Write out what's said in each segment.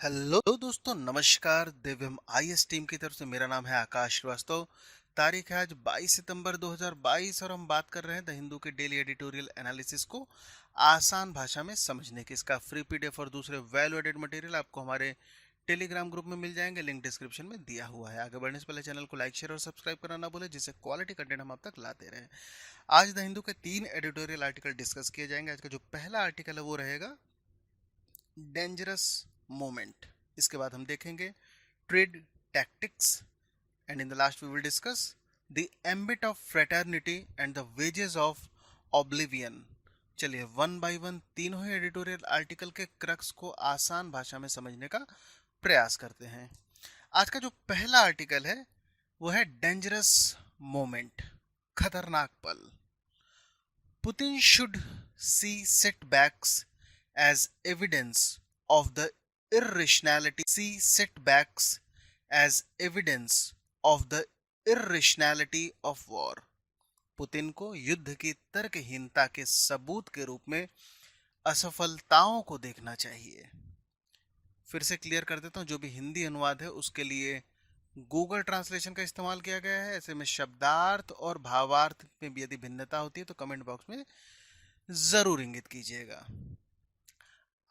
Hello दोस्तों, नमस्कार। दिव्यम IAS team की तरफ से मेरा नाम है आकाश श्रीवास्तव। तारीख है आज 22 सितंबर 2022 और हम बात कर रहे हैं द हिंदू के डेली एडिटोरियल एनालिसिस को आसान भाषा में समझने की। इसका फ्री पीडीएफ और दूसरे वैल्यू एडेड मटेरियल आपको हमारे टेलीग्राम ग्रुप में मिल जाएंगे, लिंक डिस्क्रिप्शन में दिया हुआ है। आगे बढ़ने से पहले चैनल को लाइक, शेयर और सब्सक्राइब करना ना भूलें, जिससे क्वालिटी कंटेंट हम आप तक लाते रहें। आज द हिंदू के 3 एडिटोरियल आर्टिकल डिस्कस किए जाएंगे। आज का जो पहला आर्टिकल है वो रहेगा डेंजरस मोमेंट। इसके बाद हम देखेंगे trade tactics and in the last we will discuss the ambit of fraternity and the wedges of oblivion. चलिए वन बाय वन तीनों ही एडिटोरियल आर्टिकल के क्रक्स को आसान भाषा में समझने का प्रयास करते हैं। आज का जो पहला आर्टिकल है वो है डेंजरस मोमेंट, खतरनाक पल। Putin should see setbacks as evidence of the irrationality of war। Putin को युद्ध की तर्कहीनता के सबूत के रूप में असफलताओं को देखना चाहिए। फिर से क्लियर कर देता हूं, जो भी हिंदी अनुवाद है उसके लिए गूगल ट्रांसलेशन का इस्तेमाल किया गया है। ऐसे में शब्दार्थ और भावार्थ में भी यदि भिन्नता होती है तो कमेंट बॉक्स में जरूर इंगित कीजिएगा।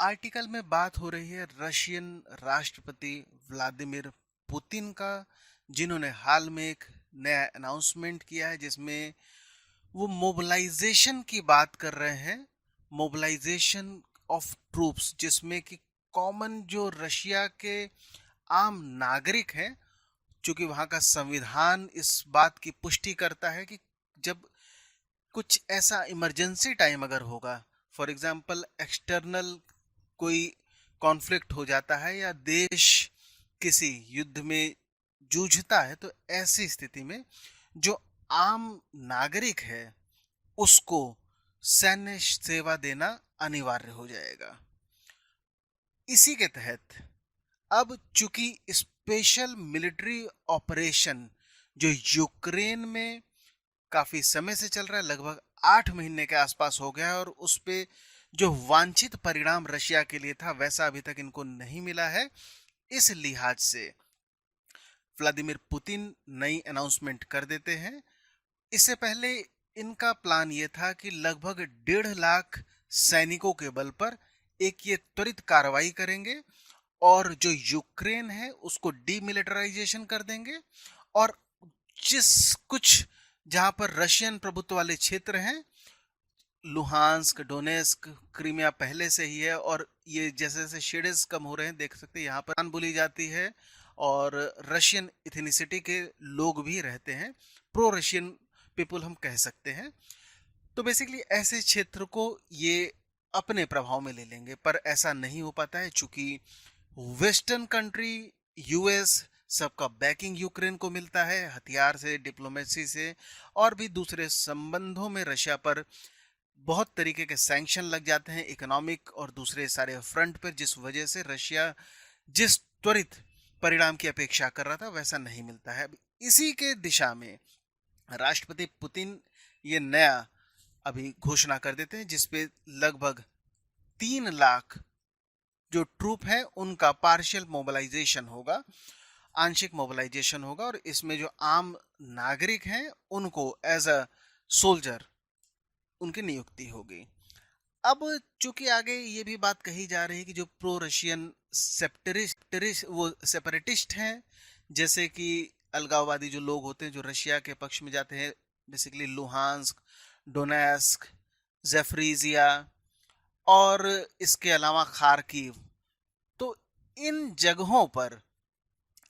आर्टिकल में बात हो रही है रशियन राष्ट्रपति व्लादिमीर पुतिन का, जिन्होंने हाल में एक नया अनाउंसमेंट किया है जिसमें वो मोबिलाइजेशन की बात कर रहे हैं। मोबिलाइजेशन ऑफ ट्रूप्स, जिसमें कि कॉमन जो रशिया के आम नागरिक हैं, चूंकि वहां का संविधान इस बात की पुष्टि करता है कि जब कुछ ऐसा इमरजेंसी टाइम अगर होगा, फॉर एग्जांपल एक्सटर्नल कोई कॉन्फ्लिक्ट हो जाता है या देश किसी युद्ध में जूझता है, तो ऐसी स्थिति में जो आम नागरिक है उसको सैन्य सेवा देना अनिवार्य हो जाएगा। इसी के तहत अब चूंकि स्पेशल मिलिट्री ऑपरेशन जो यूक्रेन में काफी समय से चल रहा है, लगभग 8 महीने के आसपास हो गया है, और उस पे जो वांछित परिणाम रशिया के लिए था वैसा अभी तक इनको नहीं मिला है। इस लिहाज से व्लादिमीर पुतिन नई अनाउंसमेंट कर देते हैं। इससे पहले इनका प्लान ये था कि लगभग 1.5 लाख सैनिकों के बल पर एक ये त्वरित कार्रवाई करेंगे और जो यूक्रेन है उसको डीमिलिटराइजेशन कर देंगे, और जिस कुछ जहां पर रशियन प्रभुत्व वाले क्षेत्र हैं, लुहांस्क, डोनेस्क, क्रीमिया पहले से ही है, और ये जैसे जैसे शेडेस कम हो रहे हैं देख सकते हैं यहाँ पर बोली जाती है और रशियन इथेनिसिटी के लोग भी रहते हैं, प्रो रशियन पीपुल हम कह सकते हैं। तो बेसिकली ऐसे क्षेत्र को ये अपने प्रभाव में ले लेंगे, पर ऐसा नहीं हो पाता है चूंकि वेस्टर्न कंट्री यूएस सबका बैकिंग यूक्रेन को मिलता है, हथियार से, डिप्लोमेसी से और भी दूसरे संबंधों में रशिया पर बहुत तरीके के सैंक्शन लग जाते हैं, इकोनॉमिक और दूसरे सारे फ्रंट पर, जिस वजह से रशिया जिस त्वरित परिणाम की अपेक्षा कर रहा था वैसा नहीं मिलता है। इसी के दिशा में राष्ट्रपति पुतिन ये नया अभी घोषणा कर देते हैं जिसपे लगभग 3 लाख जो ट्रूप है उनका पार्शियल मोबिलाइजेशन होगा, आंशिक मोबिलाइजेशन होगा, और इसमें जो आम नागरिक हैं उनको एज अ सोल्जर उनकी नियुक्ति होगी। अब चूंकि आगे ये भी बात कही जा रही है कि जो प्रो रशियन सेपरेटिस्ट हैं, जैसे कि अलगाववादी जो लोग होते हैं जो रशिया के पक्ष में जाते हैं, बेसिकली लुहांस्क, डोनेस्क, जेफ्रीजिया और इसके अलावा खार्किव, तो इन जगहों पर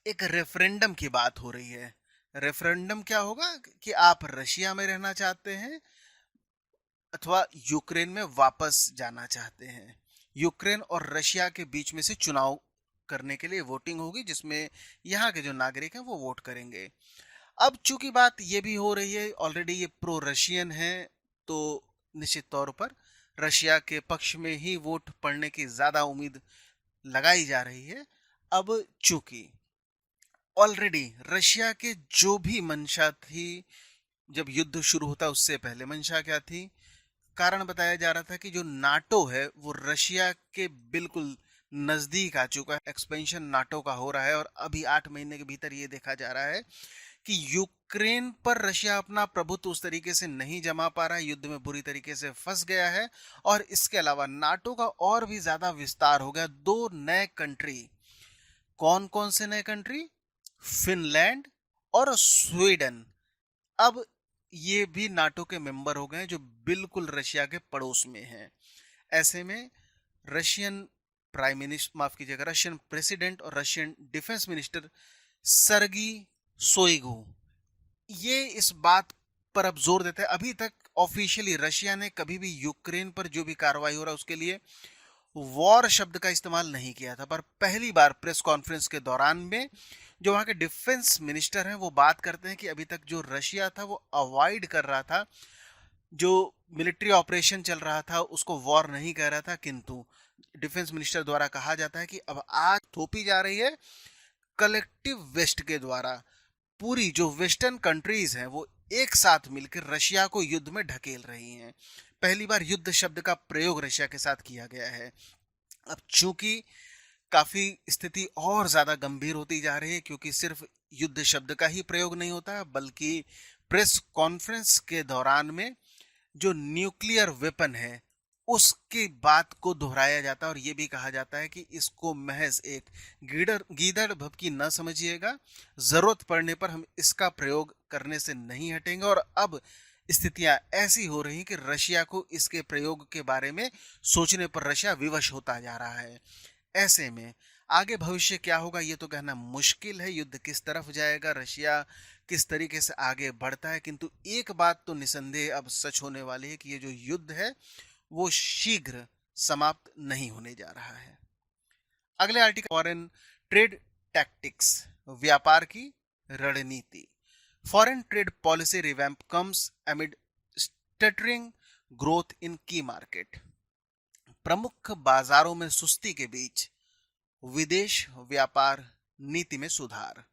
एक रेफरेंडम की बात हो रही है। रेफरेंडम क्या होगा कि आप रशिया में रहना चाहते हैं अथवा यूक्रेन में वापस जाना चाहते हैं। यूक्रेन और रशिया के बीच में से चुनाव करने के लिए वोटिंग होगी, जिसमें यहाँ के जो नागरिक हैं वो वोट करेंगे। अब चूंकि बात ये भी हो रही है, ऑलरेडी ये प्रो रशियन है, तो निश्चित तौर पर रशिया के पक्ष में ही वोट पड़ने की ज्यादा उम्मीद लगाई जा रही है। अब चूंकि ऑलरेडी रशिया के जो भी मंशा थी, जब युद्ध शुरू होता उससे पहले मंशा क्या थी, कारण बताया जा रहा था कि जो नाटो है वो रशिया के बिल्कुल नजदीक आ चुका है, एक्सपेंशन नाटो का हो रहा है और अभी 8 महीने के भीतर ये देखा जा रहा है कि यूक्रेन पर रशिया अपना प्रभुत्व उस तरीके से नहीं जमा पा रहा है, युद्ध में बुरी तरीके से फंस गया है। और इसके अलावा नाटो का और भी ज्यादा विस्तार हो गया। 2 नए कंट्री, कौन कौन से नए कंट्री? फिनलैंड और स्वीडन, अब ये भी नाटो के मेंबर हो गए जो बिल्कुल रशिया के पड़ोस में हैं। ऐसे में रशियन प्राइम मिनिस्टर, माफ कीजिएगा, रशियन प्रेसिडेंट और रशियन डिफेंस मिनिस्टर सर्गी सोइगु ये इस बात पर अब जोर देते हैं। अभी तक ऑफिशियली रशिया ने कभी भी यूक्रेन पर जो भी कार्रवाई हो रहा है उसके लिए वॉर शब्द का इस्तेमाल नहीं किया था, पर पहली बार प्रेस कॉन्फ्रेंस के दौरान में जो वहां के डिफेंस मिनिस्टर हैं वो बात करते हैं कि अभी तक जो रशिया था वो अवॉइड कर रहा था, जो मिलिट्री ऑपरेशन चल रहा था उसको वॉर नहीं कह रहा था, किंतु डिफेंस मिनिस्टर द्वारा कहा जाता है कि अब आज थोपी जा रही है कलेक्टिव वेस्ट के द्वारा। पूरी जो वेस्टर्न कंट्रीज हैं वो एक साथ मिलकर रशिया को युद्ध में ढकेल रही हैं। पहली बार युद्ध शब्द का प्रयोग रशिया के साथ किया गया है। अब चूंकि काफी स्थिति और ज्यादा गंभीर होती जा रही है, क्योंकि सिर्फ युद्ध शब्द का ही प्रयोग नहीं होता है बल्कि प्रेस कॉन्फ्रेंस के दौरान में जो न्यूक्लियर वेपन है उसकी बात को दोहराया जाता है और ये भी कहा जाता है कि इसको महज एक गीदड़ भभकी न समझिएगा, जरूरत पड़ने पर हम इसका प्रयोग करने से नहीं हटेंगे। और अब स्थितियां ऐसी हो रही कि रशिया को इसके प्रयोग के बारे में सोचने पर रशिया विवश होता जा रहा है। ऐसे में आगे भविष्य क्या होगा ये तो कहना मुश्किल है, युद्ध किस तरफ जाएगा, रशिया किस तरीके से आगे बढ़ता है, किंतु एक बात तो निसंदेह अब सच होने वाली है कि ये जो युद्ध है वो शीघ्र समाप्त नहीं होने जा रहा है। अगले आर्टिकल, फॉरेन ट्रेड टैक्टिक्स, व्यापार की रणनीति। Foreign trade policy revamp comes amid stuttering growth in की मार्केट। प्रमुख बाजारों में सुस्ती के बीच विदेश व्यापार नीति में सुधार।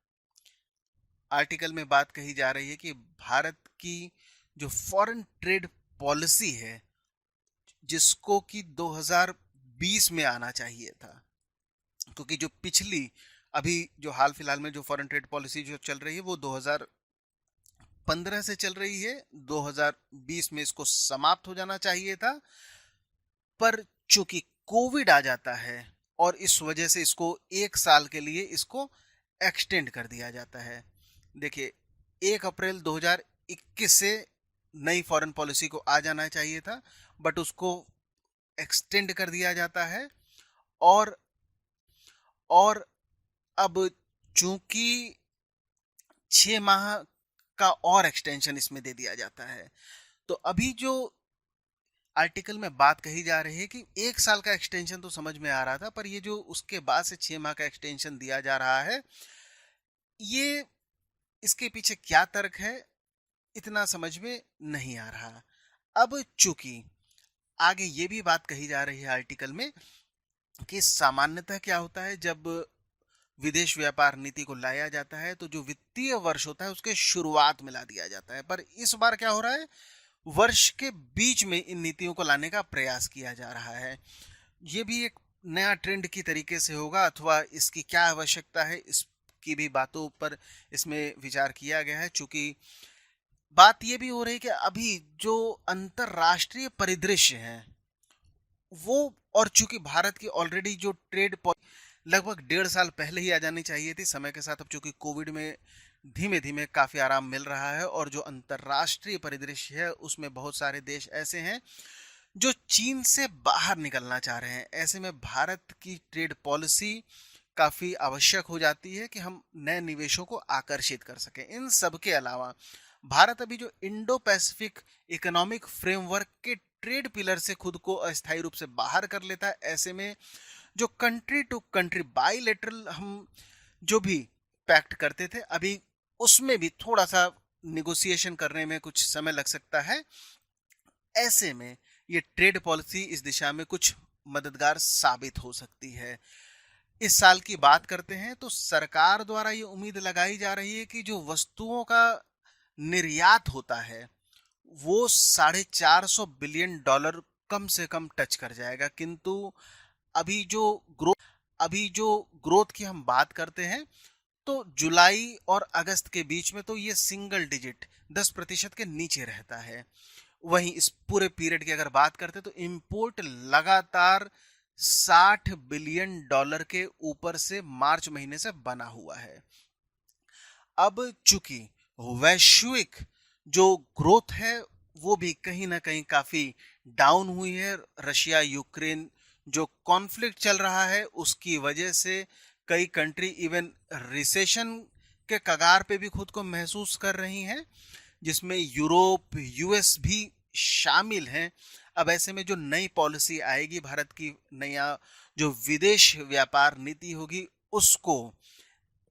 आर्टिकल में बात कही जा रही है कि भारत की जो फॉरेन ट्रेड पॉलिसी है जिसको कि 2020 में आना चाहिए था, क्योंकि जो पिछली अभी जो हाल फिलहाल में जो फॉरेन ट्रेड पॉलिसी जो चल रही है वो 2015 से चल रही है, 2020 में इसको समाप्त हो जाना चाहिए था, पर चूंकि कोविड आ जाता है और इस वजह से इसको 1 साल के लिए इसको एक्सटेंड कर दिया जाता है। देखिए 1 अप्रैल 2021 से नई फॉरेन पॉलिसी को आ जाना चाहिए था, बट उसको एक्सटेंड कर दिया जाता है और अब चूंकि 6 माह का और एक्सटेंशन इसमें दे दिया जाता है, तो अभी जो आर्टिकल में बात कही जा रही है कि 1 साल का एक्सटेंशन तो समझ में आ रहा था, पर ये जो उसके बाद से 6 माह का एक्सटेंशन दिया जा रहा है, ये इसके पीछे क्या तर्क है इतना समझ में नहीं आ रहा। अब चूंकि आगे ये भी बात कही जा रही है आर्टिकल में कि सामान्यतः क्या होता है जब विदेश व्यापार नीति को लाया जाता है तो जो वित्तीय वर्ष होता है उसके शुरुआत में ला दिया जाता है, पर इस बार क्या हो रहा है, वर्ष के बीच में इन नीतियों को लाने का प्रयास किया जा रहा है। ये भी एक नया ट्रेंड की तरीके से होगा अथवा इसकी क्या आवश्यकता है, इसकी भी बातों पर इसमें विचार किया गया है। चूंकि बात ये भी हो रही है कि अभी जो अंतरराष्ट्रीय परिदृश्य है वो, और चूंकि भारत की ऑलरेडी जो ट्रेड लगभग 1.5 साल पहले ही आ जानी चाहिए थी, समय के साथ अब चूंकि कोविड में धीमे धीमे काफी आराम मिल रहा है और जो अंतरराष्ट्रीय परिदृश्य है उसमें बहुत सारे देश ऐसे हैं जो चीन से बाहर निकलना चाह रहे हैं। ऐसे में भारत की ट्रेड पॉलिसी काफी आवश्यक हो जाती है कि हम नए निवेशों को आकर्षित कर सकें। इन सब के अलावा भारत अभी जो इंडो पैसिफिक इकोनॉमिक फ्रेमवर्क के ट्रेड पिलर से खुद को अस्थायी रूप से बाहर कर लेता है। ऐसे में जो कंट्री टू कंट्री बाइलेटरल हम जो भी पैक्ट करते थे, अभी उसमें भी थोड़ा सा निगोशिएशन करने में कुछ समय लग सकता है। ऐसे में ये ट्रेड पॉलिसी इस दिशा में कुछ मददगार साबित हो सकती है। इस साल की बात करते हैं तो सरकार द्वारा ये उम्मीद लगाई जा रही है कि जो वस्तुओं का निर्यात होता है वो $450 बिलियन कम से कम टच कर जाएगा, किंतु अभी जो ग्रोथ अभी जो ग्रोथ की हम बात करते हैं तो जुलाई और अगस्त के बीच में तो ये सिंगल डिजिट 10% के नीचे रहता है। वहीं इस पूरे पीरियड की अगर बात करते हैं तो इंपोर्ट लगातार $60 बिलियन के ऊपर से मार्च महीने से बना हुआ है। अब चूंकि वैश्विक जो ग्रोथ है वो भी कहीं ना कहीं काफी डाउन हुई है, रशिया यूक्रेन जो कॉन्फ्लिक्ट चल रहा है उसकी वजह से कई कंट्री इवन रिसेशन के कगार पे भी खुद को महसूस कर रही हैं, जिसमें यूरोप यूएस भी शामिल हैं। अब ऐसे में जो नई पॉलिसी आएगी भारत की, नया जो विदेश व्यापार नीति होगी, उसको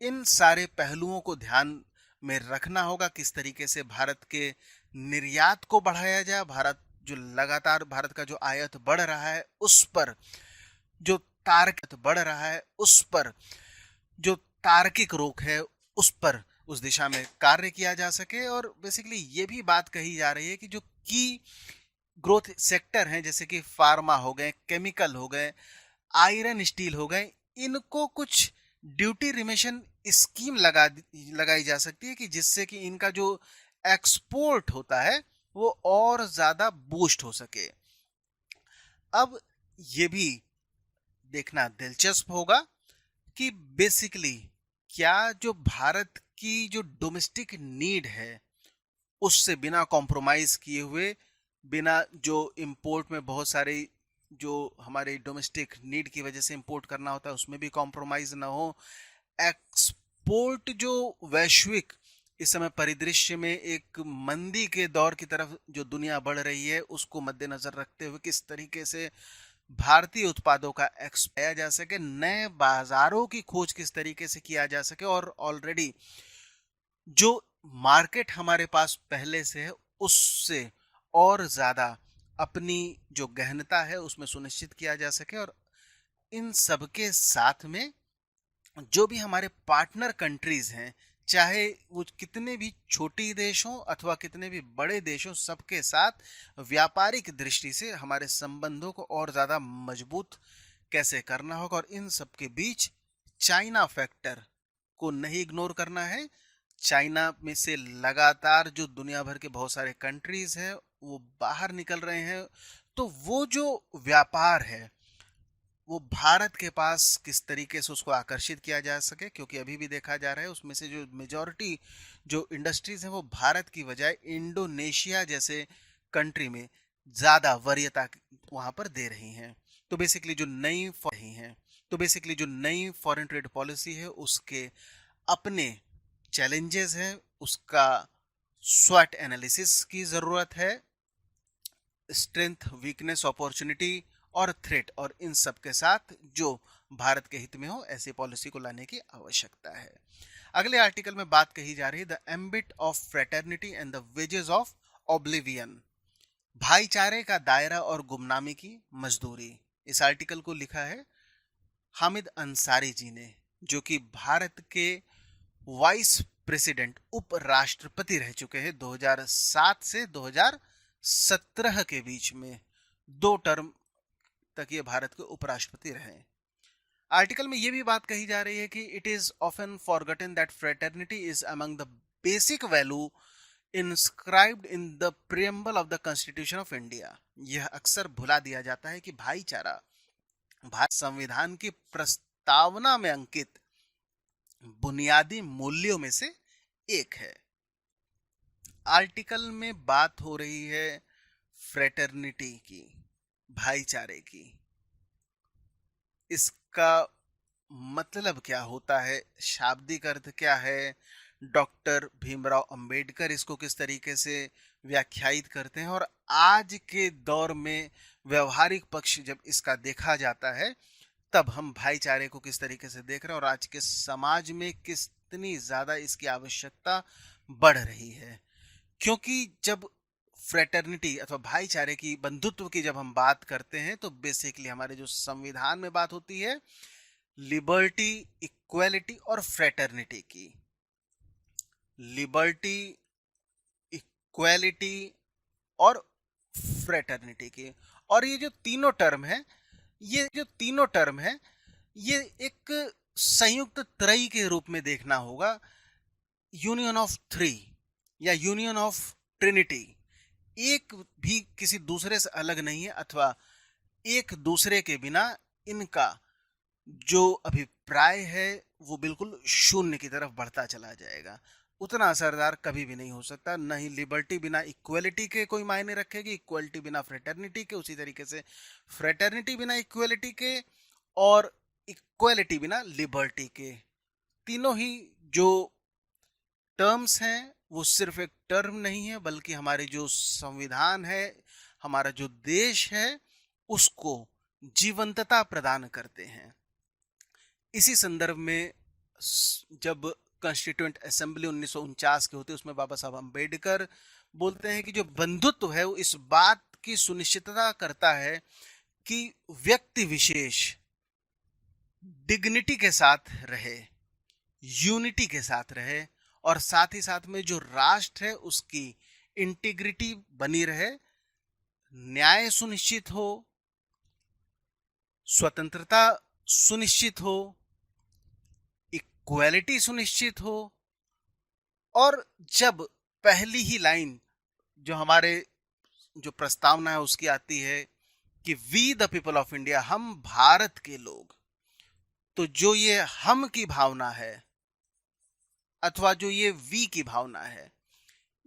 इन सारे पहलुओं को ध्यान में रखना होगा। किस तरीके से भारत के निर्यात को बढ़ाया जाए, भारत जो लगातार भारत का जो आयात बढ़ रहा है उस पर जो तार्किक बढ़ रहा है उस पर जो तार्किक रोक है उस पर उस दिशा में कार्य किया जा सके। और बेसिकली ये भी बात कही जा रही है कि जो की ग्रोथ सेक्टर हैं जैसे कि फार्मा हो गए, केमिकल हो गए, आयरन स्टील हो गए, इनको कुछ ड्यूटी रिमिशन स्कीम लगाई जा सकती है कि जिससे कि इनका जो एक्सपोर्ट होता है वो और ज्यादा बूस्ट हो सके। अब ये भी देखना दिलचस्प होगा कि बेसिकली क्या जो भारत की जो डोमेस्टिक नीड है उससे बिना कॉम्प्रोमाइज किए हुए, बिना जो इंपोर्ट में बहुत सारे जो हमारे डोमेस्टिक नीड की वजह से इंपोर्ट करना होता है उसमें भी कॉम्प्रोमाइज ना हो, एक्सपोर्ट जो वैश्विक इस समय परिदृश्य में एक मंदी के दौर की तरफ जो दुनिया बढ़ रही है उसको मद्देनजर रखते हुए किस तरीके से भारतीय उत्पादों का एक्सपाया जा सके, नए बाजारों की खोज किस तरीके से किया जा सके, और ऑलरेडी जो मार्केट हमारे पास पहले से है उससे और ज्यादा अपनी जो गहनता है उसमें सुनिश्चित किया जा सके। और इन सबके साथ में जो भी हमारे पार्टनर कंट्रीज हैं, चाहे वो कितने भी छोटी देश हों अथवा कितने भी बड़े देश हों, सबके साथ व्यापारिक दृष्टि से हमारे संबंधों को और ज़्यादा मजबूत कैसे करना होगा। और इन सब के बीच चाइना फैक्टर को नहीं इग्नोर करना है। चाइना में से लगातार जो दुनिया भर के बहुत सारे कंट्रीज हैं वो बाहर निकल रहे हैं, तो वो जो व्यापार है वो भारत के पास किस तरीके से उसको आकर्षित किया जा सके, क्योंकि अभी भी देखा जा रहा है उसमें से जो मेजॉरिटी जो इंडस्ट्रीज हैं वो भारत की बजाय इंडोनेशिया जैसे कंट्री में ज़्यादा वरीयता वहाँ पर दे रही हैं। तो बेसिकली जो नई फॉरेन ट्रेड पॉलिसी है उसके अपने चैलेंजेस हैं, उसका स्वॉट एनालिसिस की ज़रूरत है, स्ट्रेंथ वीकनेस अपॉर्चुनिटी और थ्रेट, और इन सब के साथ जो भारत के हित में हो ऐसी पॉलिसी को लाने की आवश्यकता है। अगले आर्टिकल में बात कही जा रही है the ambit of fraternity and the wedges of oblivion, भाईचारे का दायरा और गुमनामी की मजदूरी। इस आर्टिकल को लिखा है हामिद अंसारी जी ने, जो कि भारत के वाइस प्रेसिडेंट उपराष्ट्रपति रह चुके हैं 2007 से 2017 के बीच में, 2 टर्म तक ये भारत के उपराष्ट्रपति रहे। आर्टिकल में ये भी बात कही जा रही है कि it is often forgotten that fraternity is among the basic value inscribed in the preamble of the constitution of India. यह अक्सर भुला दिया जाता है कि भाईचारा भारत संविधान की प्रस्तावना में अंकित बुनियादी मूल्यों में से एक है। आर्टिकल में बात हो रही है फ्रेटर्निटी की, भाईचारे की। इसका मतलब क्या होता है, शाब्दिक अर्थ क्या है, डॉक्टर भीमराव अंबेडकर इसको किस तरीके से व्याख्यायित करते हैं, और आज के दौर में व्यवहारिक पक्ष जब इसका देखा जाता है तब हम भाईचारे को किस तरीके से देख रहे हैं और आज के समाज में कितनी ज्यादा इसकी आवश्यकता बढ़ रही है। क्योंकि जब फ्रेटर्निटी अथवा भाईचारे की, बंधुत्व की जब हम बात करते हैं तो बेसिकली हमारे जो संविधान में बात होती है लिबर्टी, इक्वालिटी और फ्रेटर्निटी की। लिबर्टी, इक्वालिटी और फ्रेटर्निटी की। और ये जो तीनों टर्म है ये एक संयुक्त त्रयी के रूप में देखना होगा, यूनियन ऑफ थ्री या यूनियन ऑफ ट्रिनिटी। एक भी किसी दूसरे से अलग नहीं है, अथवा एक दूसरे के बिना इनका जो अभिप्राय है वो बिल्कुल शून्य की तरफ बढ़ता चला जाएगा। उतना असरदार कभी भी नहीं हो सकता। न ही लिबर्टी बिना इक्वलिटी के कोई मायने रखेगी, इक्वलिटी बिना फ्रेटर्निटी के उसी तरीके से फ्रेटर्निटी बिना इक्वलिटी के, और इक्वलिटी बिना लिबर्टी के। तीनों ही जो टर्म्स हैं वो सिर्फ एक टर्म नहीं है, बल्कि हमारे जो संविधान है, हमारा जो देश है, उसको जीवंतता प्रदान करते हैं। इसी संदर्भ में जब कॉन्स्टिट्यूएंट असेंबली 1949 के होते उसमें बाबा साहब अम्बेडकर बोलते हैं कि जो बंधुत्व है वो इस बात की सुनिश्चितता करता है कि व्यक्ति विशेष डिग्निटी के साथ रहे, यूनिटी के साथ रहे, और साथ ही साथ में जो राष्ट्र है उसकी इंटीग्रिटी बनी रहे, न्याय सुनिश्चित हो, स्वतंत्रता सुनिश्चित हो, इक्वालिटी सुनिश्चित हो। और जब पहली ही लाइन जो हमारे जो प्रस्तावना है उसकी आती है कि we the people of India, हम भारत के लोग, तो जो ये हम की भावना है अथवा जो ये वी की भावना है,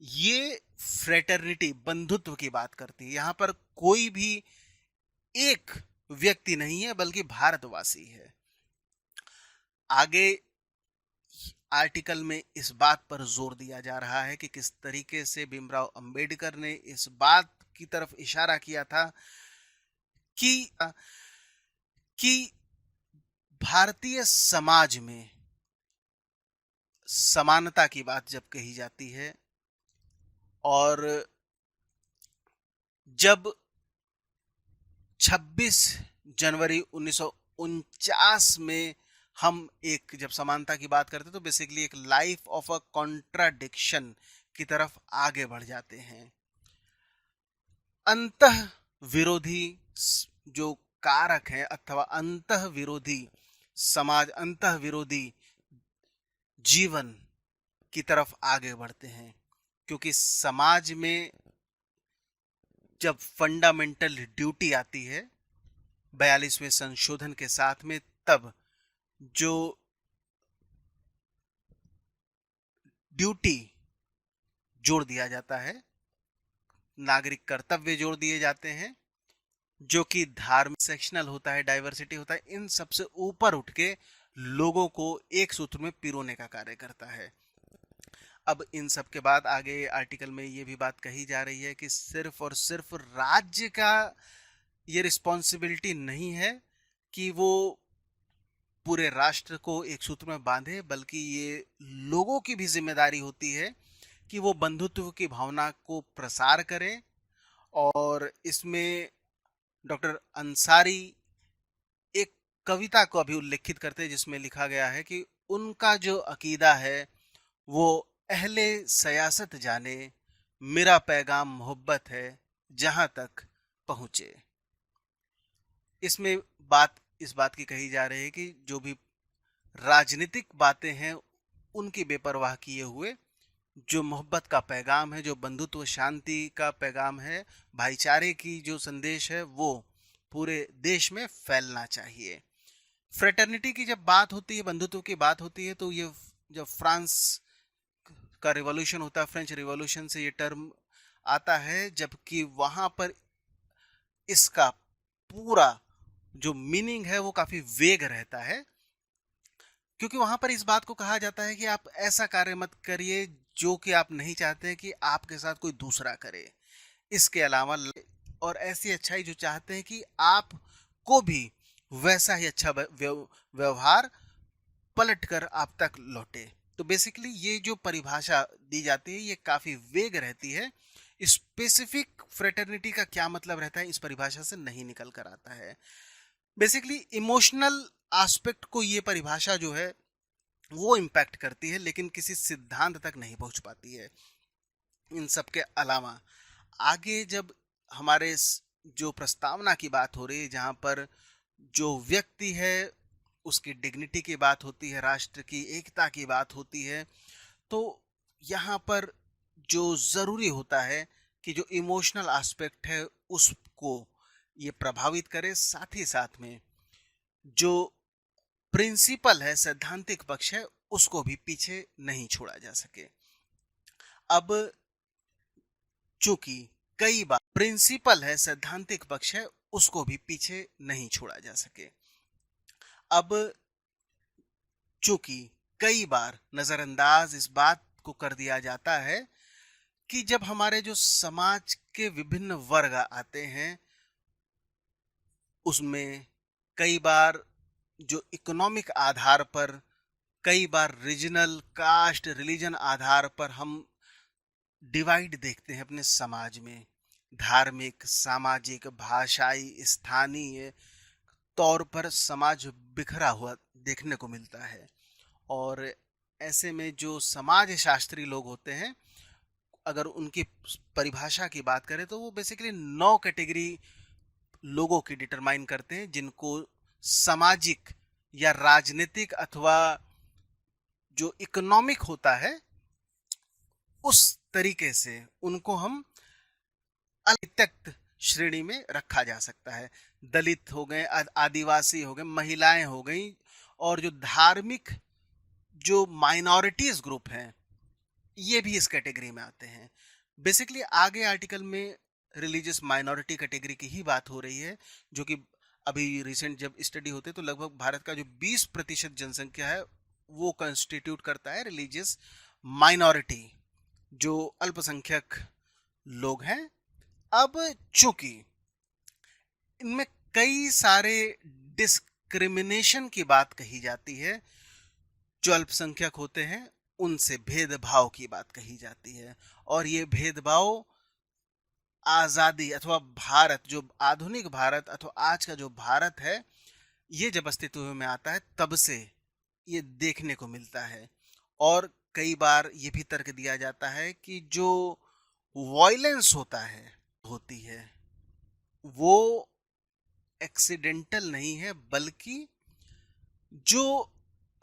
ये फ्रेटर्निटी बंधुत्व की बात करती है। यहां पर कोई भी एक व्यक्ति नहीं है बल्कि भारतवासी है। आगे आर्टिकल में इस बात पर जोर दिया जा रहा है कि किस तरीके से भीमराव अंबेडकर ने इस बात की तरफ इशारा किया था कि भारतीय समाज में समानता की बात जब कही जाती है, और जब 26 जनवरी 1949 में हम एक जब समानता की बात करते हैं तो बेसिकली एक लाइफ ऑफ अ कॉन्ट्राडिक्शन की तरफ आगे बढ़ जाते हैं। अंतः विरोधी जो कारक है अथवा अंतः विरोधी समाज, अंतः विरोधी जीवन की तरफ आगे बढ़ते हैं, क्योंकि समाज में जब फंडामेंटल ड्यूटी आती है 42वें संशोधन के साथ में, तब जो ड्यूटी जोड़ दिया जाता है, नागरिक कर्तव्य जोड़ दिए जाते हैं, जो कि धार्मिक सेक्शनल होता है, डाइवर्सिटी होता है, इन सबसे ऊपर उठ के लोगों को एक सूत्र में पिरोने का कार्य करता है। अब इन सब के बाद आगे आर्टिकल में ये भी बात कही जा रही है कि सिर्फ और सिर्फ राज्य का ये रिस्पॉन्सिबिलिटी नहीं है कि वो पूरे राष्ट्र को एक सूत्र में बांधे, बल्कि ये लोगों की भी जिम्मेदारी होती है कि वो बंधुत्व की भावना को प्रसार करें। और इसमें डॉक्टर अंसारी एक कविता को अभी उल्लेखित करते हैं जिसमें लिखा गया है कि उनका जो अकीदा है वो अहले सयासत जाने, मेरा पैगाम मोहब्बत है जहां तक पहुंचे। इसमें इस बात की कही जा रही है कि जो भी राजनीतिक बातें हैं उनकी बेपरवाह किए हुए जो मोहब्बत का पैगाम है, जो बंधुत्व शांति का पैगाम है, भाईचारे की जो संदेश है, वो पूरे देश में फैलना चाहिए। फ्रेटर्निटी की जब बात होती है, बंधुत्व की बात होती है, तो ये जब फ्रांस का रिवॉल्यूशन होता है, फ्रेंच रिवॉल्यूशन से ये टर्म आता है, जबकि वहां पर इसका पूरा जो मीनिंग है वो काफी वेग रहता है, क्योंकि वहां पर इस बात को कहा जाता है कि आप ऐसा कार्य मत करिए जो कि आप नहीं चाहते कि आपके साथ कोई दूसरा करे। इसके अलावा और ऐसी अच्छाई जो चाहते हैं कि आपको भी वैसा ही अच्छा व्यवहार पलट कर आप तक लौटे। तो बेसिकली ये जो परिभाषा दी जाती है ये काफी वेग रहती है। स्पेसिफिक फ्रेटर्निटी का क्या मतलब रहता है इस परिभाषा से नहीं निकल कर आता है। बेसिकली इमोशनल एस्पेक्ट को ये परिभाषा जो है वो इम्पैक्ट करती है, लेकिन किसी सिद्धांत तक नहीं पहुंच पाती है। इन सब के अलावा आगे जब हमारे जो प्रस्तावना की बात हो रही है, जहां पर जो व्यक्ति है उसकी डिग्निटी की बात होती है, राष्ट्र की एकता की बात होती है, तो यहाँ पर जो ज़रूरी होता है कि जो इमोशनल एस्पेक्ट है उसको ये प्रभावित करे, साथ ही साथ में जो प्रिंसिपल है, सैद्धांतिक पक्ष है, उसको भी पीछे नहीं छोड़ा जा सके। अब चूंकि कई बार प्रिंसिपल है, सैद्धांतिक पक्ष है, उसको भी पीछे नहीं छोड़ा जा सके। अब चूंकि कई बार नजरअंदाज इस बात को कर दिया जाता है कि जब हमारे जो समाज के विभिन्न वर्ग आते हैं उसमें कई बार जो इकोनॉमिक आधार पर, कई बार रीजनल, कास्ट, रिलीजन आधार पर हम डिवाइड देखते हैं अपने समाज में, धार्मिक, सामाजिक, भाषाई, स्थानीय तौर पर समाज बिखरा हुआ देखने को मिलता है। और ऐसे में जो समाज शास्त्री लोग होते हैं, अगर उनकी परिभाषा की बात करें तो वो बेसिकली 9 कैटेगरी लोगों की डिटरमाइन करते हैं जिनको सामाजिक या राजनीतिक अथवा जो इकोनॉमिक होता है उस तरीके से उनको हम अल्पसंख्यक श्रेणी में रखा जा सकता है। दलित हो गए, आदिवासी हो गए, महिलाएं हो गई, और जो धार्मिक जो माइनॉरिटीज ग्रुप हैं ये भी इस कैटेगरी में आते हैं। बेसिकली आगे आर्टिकल में रिलीजियस माइनॉरिटी कैटेगरी की ही बात हो रही है, जो कि अभी रिसेंट जब स्टडी होते तो लगभग भारत का जो 20% जनसंख्या है वो कंस्टिट्यूट करता है रिलीजियस माइनॉरिटी, जो अल्पसंख्यक लोग हैं। अब चूंकि इनमें कई सारे डिस्क्रिमिनेशन की बात कही जाती है, जो अल्पसंख्यक होते हैं उनसे भेदभाव की बात कही जाती है, और ये भेदभाव आजादी अथवा भारत, जो आधुनिक भारत अथवा आज का जो भारत है, ये जब अस्तित्व में आता है तब से ये देखने को मिलता है। और कई बार ये भी तर्क दिया जाता है कि जो वॉयलेंस होती है वो एक्सीडेंटल नहीं है, बल्कि जो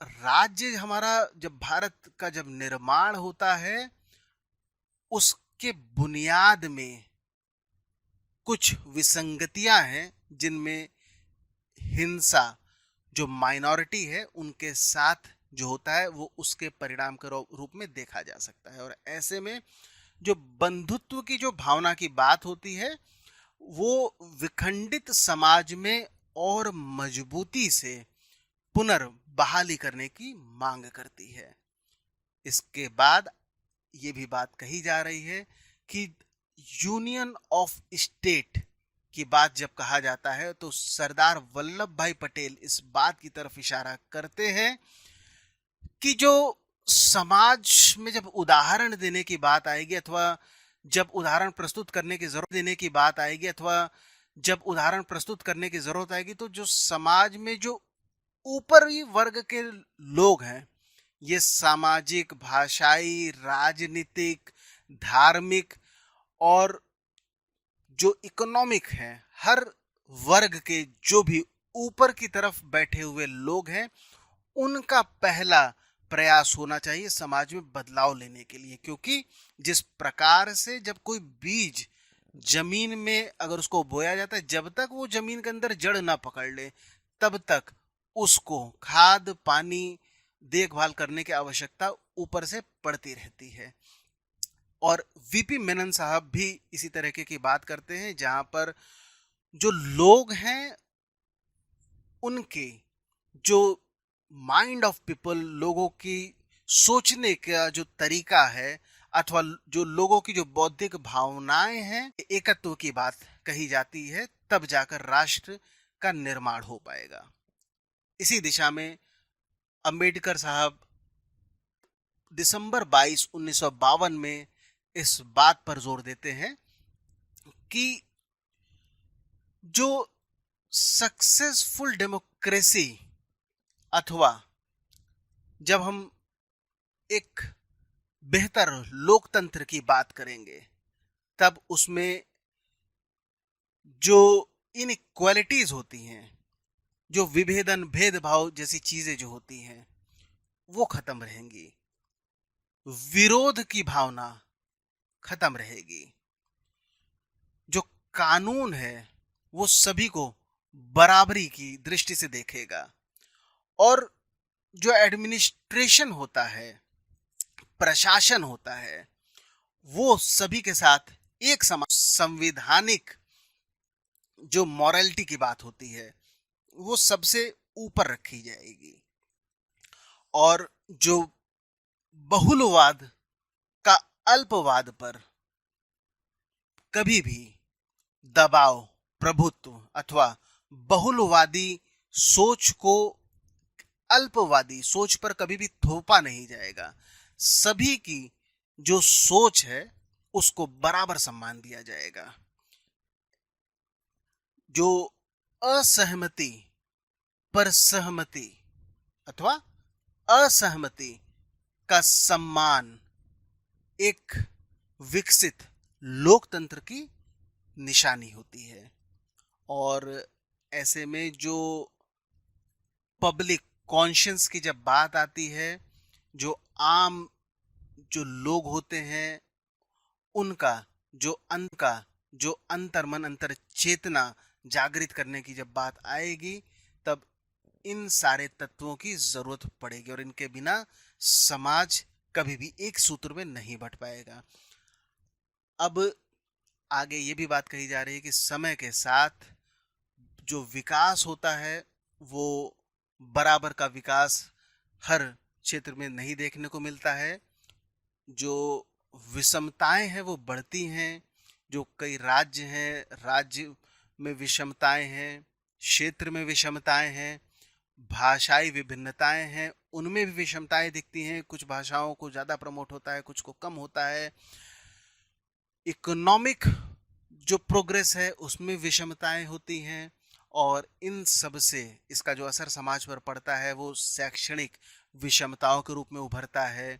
राज्य हमारा, जब भारत का जब निर्माण होता है उसके बुनियाद में कुछ विसंगतियां हैं जिनमें हिंसा जो माइनॉरिटी है उनके साथ जो होता है वो उसके परिणाम के रूप में देखा जा सकता है। और ऐसे में जो बंधुत्व की जो भावना की बात होती है वो विखंडित समाज में और मजबूती से पुनर्बहाली करने की मांग करती है। इसके बाद ये भी बात कही जा रही है कि यूनियन ऑफ स्टेट की बात जब कहा जाता है तो सरदार वल्लभ भाई पटेल इस बात की तरफ इशारा करते हैं कि जो समाज में जब उदाहरण देने की बात आएगी, अथवा जब उदाहरण प्रस्तुत करने की जरूरत देने की बात आएगी, अथवा जब उदाहरण प्रस्तुत करने की जरूरत आएगी, तो जो समाज में जो ऊपरी वर्ग के लोग हैं, ये सामाजिक, भाषाई, राजनीतिक, धार्मिक और जो इकोनॉमिक है, हर वर्ग के जो भी ऊपर की तरफ बैठे हुए लोग हैं, उनका पहला प्रयास होना चाहिए समाज में बदलाव लेने के लिए। क्योंकि जिस प्रकार से जब कोई बीज जमीन में अगर उसको बोया जाता है, जब तक वो जमीन के अंदर जड़ ना पकड़ ले तब तक उसको खाद, पानी, देखभाल करने की आवश्यकता ऊपर से पड़ती रहती है। और वीपी मेनन साहब भी इसी तरीके की बात करते हैं, जहां पर जो लोग हैं उनके जो माइंड ऑफ पीपल, लोगों की सोचने का जो तरीका है, अथवा जो लोगों की जो बौद्धिक भावनाएं हैं, एकत्व की बात कही जाती है, तब जाकर राष्ट्र का निर्माण हो पाएगा। इसी दिशा में अंबेडकर साहब दिसंबर 22, 1952 में इस बात पर जोर देते हैं कि जो सक्सेसफुल डेमोक्रेसी, अथवा जब हम एक बेहतर लोकतंत्र की बात करेंगे, तब उसमें जो इनइक्वालिटीज होती हैं जो विभेदन भेदभाव जैसी चीजें जो होती हैं वो खत्म रहेंगी, विरोध की भावना खत्म रहेगी, जो कानून है वो सभी को बराबरी की दृष्टि से देखेगा, और जो एडमिनिस्ट्रेशन होता है, प्रशासन होता है, वो सभी के साथ एक समान, संविधानिक जो मॉरलिटी की बात होती है वो सबसे ऊपर रखी जाएगी, और जो बहुलवाद का अल्पवाद पर कभी भी दबाव, प्रभुत्व अथवा बहुलवादी सोच को अल्पवादी सोच पर कभी भी थोपा नहीं जाएगा। सभी की जो सोच है उसको बराबर सम्मान दिया जाएगा। जो असहमति पर सहमति अथवा असहमति का सम्मान एक विकसित लोकतंत्र की निशानी होती है। और ऐसे में जो पब्लिक कॉन्शियंस की जब बात आती है, जो आम जो लोग होते हैं उनका जो अंतर्मन अंतर चेतना जागृत करने की जब बात आएगी, तब इन सारे तत्वों की जरूरत पड़ेगी और इनके बिना समाज कभी भी एक सूत्र में नहीं बट पाएगा। अब आगे ये भी बात कही जा रही है कि समय के साथ जो विकास होता है वो बराबर का विकास हर क्षेत्र में नहीं देखने को मिलता है। जो विषमताएं हैं वो बढ़ती हैं। जो कई राज्य हैं, राज्य में विषमताएं हैं, क्षेत्र में विषमताएं हैं, भाषाई विभिन्नताएं हैं, उनमें भी विषमताएं दिखती हैं। कुछ भाषाओं को ज़्यादा प्रमोट होता है, कुछ को कम होता है। इकोनॉमिक जो प्रोग्रेस है उसमें विषमताएं होती हैं, और इन सब से इसका जो असर समाज पर पड़ता है वो शैक्षणिक विषमताओं के रूप में उभरता है।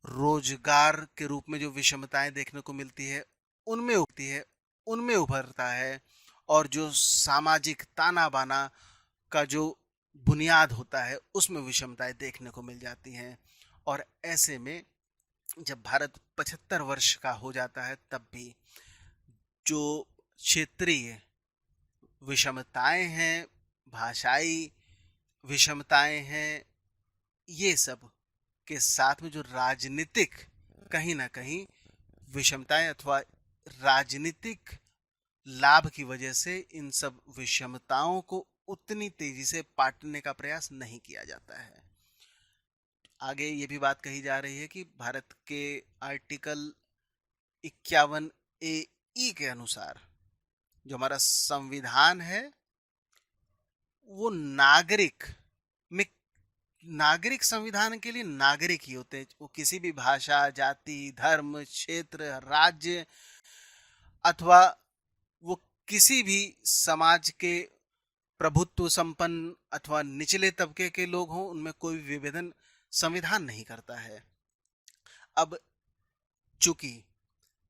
रोजगार के रूप में जो विषमताएं देखने को मिलती है उनमें उभरता है। और जो सामाजिक ताना बाना का जो बुनियाद होता है उसमें विषमताएं देखने को मिल जाती हैं। और ऐसे में जब भारत 75 वर्ष का हो जाता है तब भी जो क्षेत्रीय विषमताएं हैं, भाषाई विषमताएं हैं, ये सब के साथ में जो राजनीतिक कहीं ना कहीं विषमताएं अथवा राजनीतिक लाभ की वजह से इन सब विषमताओं को उतनी तेजी से पाटने का प्रयास नहीं किया जाता है। आगे ये भी बात कही जा रही है कि भारत के आर्टिकल 51A के अनुसार जो हमारा संविधान है वो नागरिक संविधान के लिए नागरिक ही होते हैं। वो किसी भी भाषा, जाति, धर्म, क्षेत्र, राज्य अथवा वो किसी भी समाज के प्रभुत्व संपन्न अथवा निचले तबके के लोग हों, उनमें कोई विभेदन संविधान नहीं करता है। अब चूंकि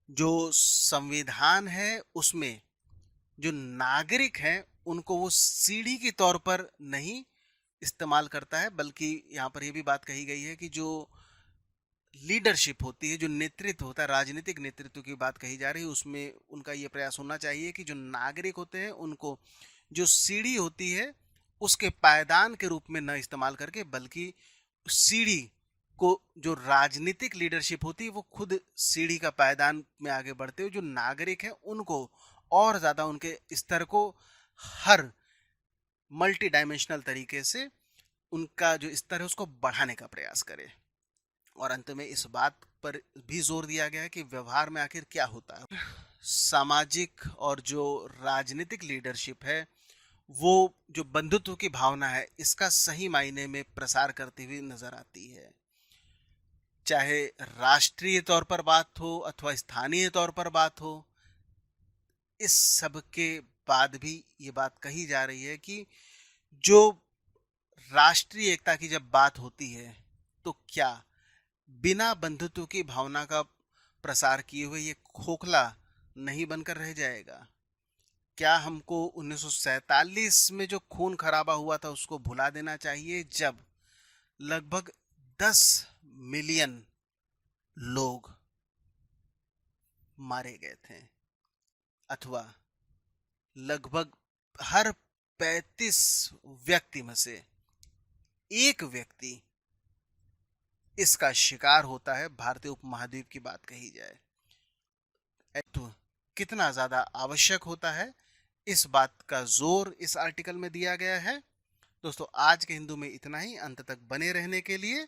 जो संविधान है उसमें जो नागरिक हैं उनको वो सीढ़ी के तौर पर नहीं इस्तेमाल करता है, बल्कि यहाँ पर यह भी बात कही गई है कि जो लीडरशिप होती है, जो नेतृत्व होता है, राजनीतिक नेतृत्व की बात कही जा रही है, उसमें उनका ये प्रयास होना चाहिए कि जो नागरिक होते हैं उनको जो सीढ़ी होती है उसके पायदान के रूप में न इस्तेमाल करके, बल्कि सीढ़ी को जो राजनीतिक लीडरशिप होती है वो खुद सीढ़ी का पायदान में आगे बढ़ते हुए जो नागरिक हैं उनको और ज़्यादा उनके स्तर को हर मल्टी डायमेंशनल तरीके से उनका जो स्तर है उसको बढ़ाने का प्रयास करे। और अंत में इस बात पर भी जोर दिया गया है कि व्यवहार में आखिर क्या होता है। सामाजिक और जो राजनीतिक लीडरशिप है वो जो बंधुत्व की भावना है इसका सही मायने में प्रसार करती हुई नजर आती है। चाहे राष्ट्रीय तौर पर बात हो अथवा स्थानीय तौर पर बात हो, इस सब के बाद भी ये बात कही जा रही है कि जो राष्ट्रीय एकता की जब बात होती है तो क्या बिना बंधुत्व की भावना का प्रसार किए हुए ये खोखला नहीं बनकर रह जाएगा। क्या हमको 1947 में जो खून खराबा हुआ था उसको भुला देना चाहिए, जब लगभग 10 मिलियन लोग मारे गए थे, अथवा लगभग हर 35 व्यक्ति में से एक व्यक्ति इसका शिकार होता है, भारतीय उपमहाद्वीप की बात कही जाए तो कितना ज्यादा आवश्यक होता है, इस बात का जोर इस आर्टिकल में दिया गया है। दोस्तों, आज के हिंदू में इतना ही। अंत तक बने रहने के लिए